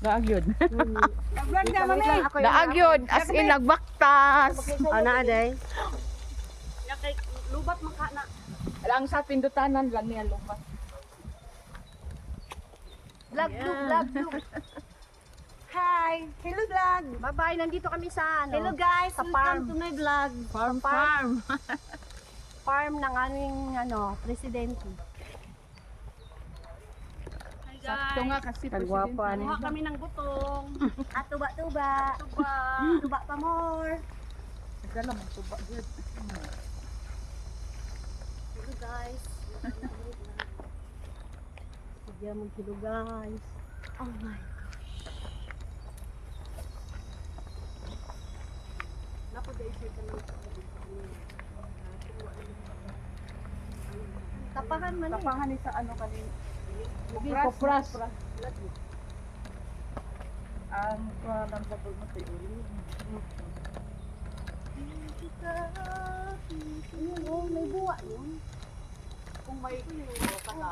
Daag yun. Nag-vlog na mami. Daag yun. As in, nagbaktas. Ana aday. Lubat maka na. Lang sa pindutanan lang niya lupas. Vlog. Hi. Hello vlog. Bye-bye, nandito kami sa ano? Hello guys, Sa welcome farm. to my vlog. Farm. Farm ng aming ano, presidente. Hi Sakto nga kasi Kagwapa Kuha kami ng butong. At tuba-tuba. Tuba. Tuba pa more. Nagdala mo tuba good. Hello guys. Sige mo hello guys. Oh my. Tapahan man eh. Tapangan ni sa ano kanina. Kopras. Ang lang sa pag mo tayo. Oh, may buwa yun. Kung may kilo ka na.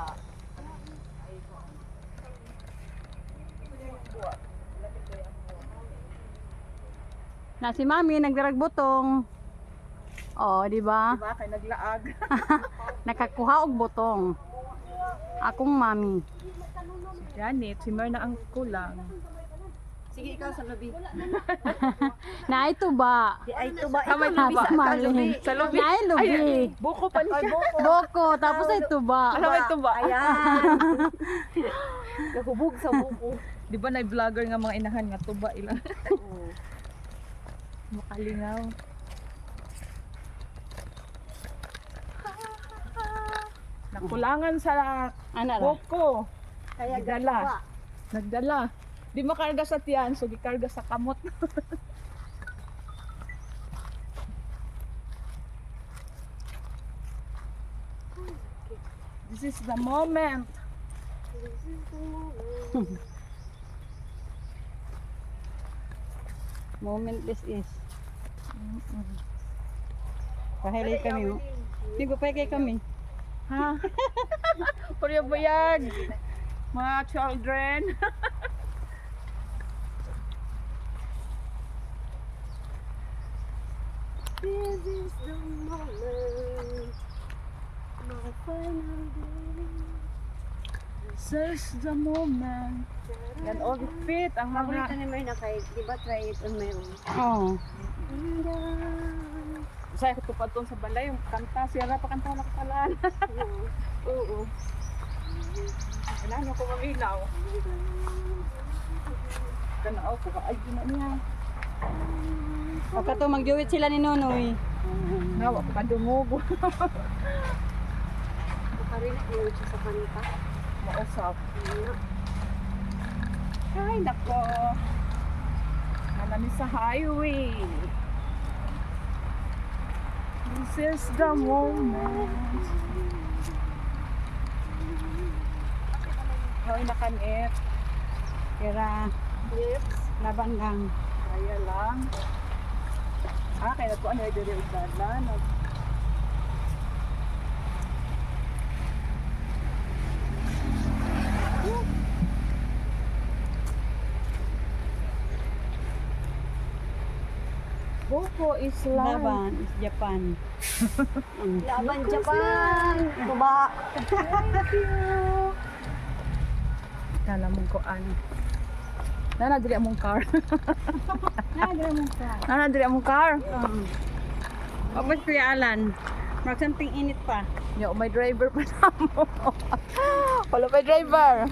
Na si Mami nagdaragbutong. Oh, di ba? Diba? Kay naglaag. Nakakuha og butong. Akong mami. Janet, si Merna ang kulang. Sige ikaw sa lobby. Na ito ba? Di ay tuba. Kamay Ikaw, tuba. Malin. Sa lobby. Na ay lubi. Buko pa niya. Boko, tapos ay tuba. Alam mo ito ba? Ayan. Nahubog sa buko. Di ba na vlogger nga mga inahan nga tuba ilang. Makalingaw. Nakulangan sa Ana ra. buko. Kaya Nagdala. tuba. Nagdala. Di makarga sa tiyan, so gikarga sa kamot. This is the moment. Moment this is. Pahilig kami. Hindi ko pa kay kami. Ha? Purya bayag. Mga children. This is the moment. My final day. This is the moment. Yan all fit ang Paborito mga ni Myrna kay, di ba try it on my own? Oh. saya ko tupad doon sa balay yung kanta siya ra pa kanta na kapalaan. Oo. Kailangan ko mamilaw. Kanao ko ka ay gina niya. Pagka to magjuwit sila ni Nonoy. Nawa ko ka dumugo. Nakarinig mo siya sa kanta. Mausap. Ay nako. Nami sa highway. This is the moment. Hoy nakanit. Kira Lips. laban lang. Kaya lang. Kaya ko ano diri udalan. Buko is life. Laban is Japan. Laban Japan. Tuba. Thank you. Kala mong ko ano. Nana diri among car. Nana diri among car. Tapos Kuya Alan, mag something init pa. Yo, may driver pa namo. Wala pa driver.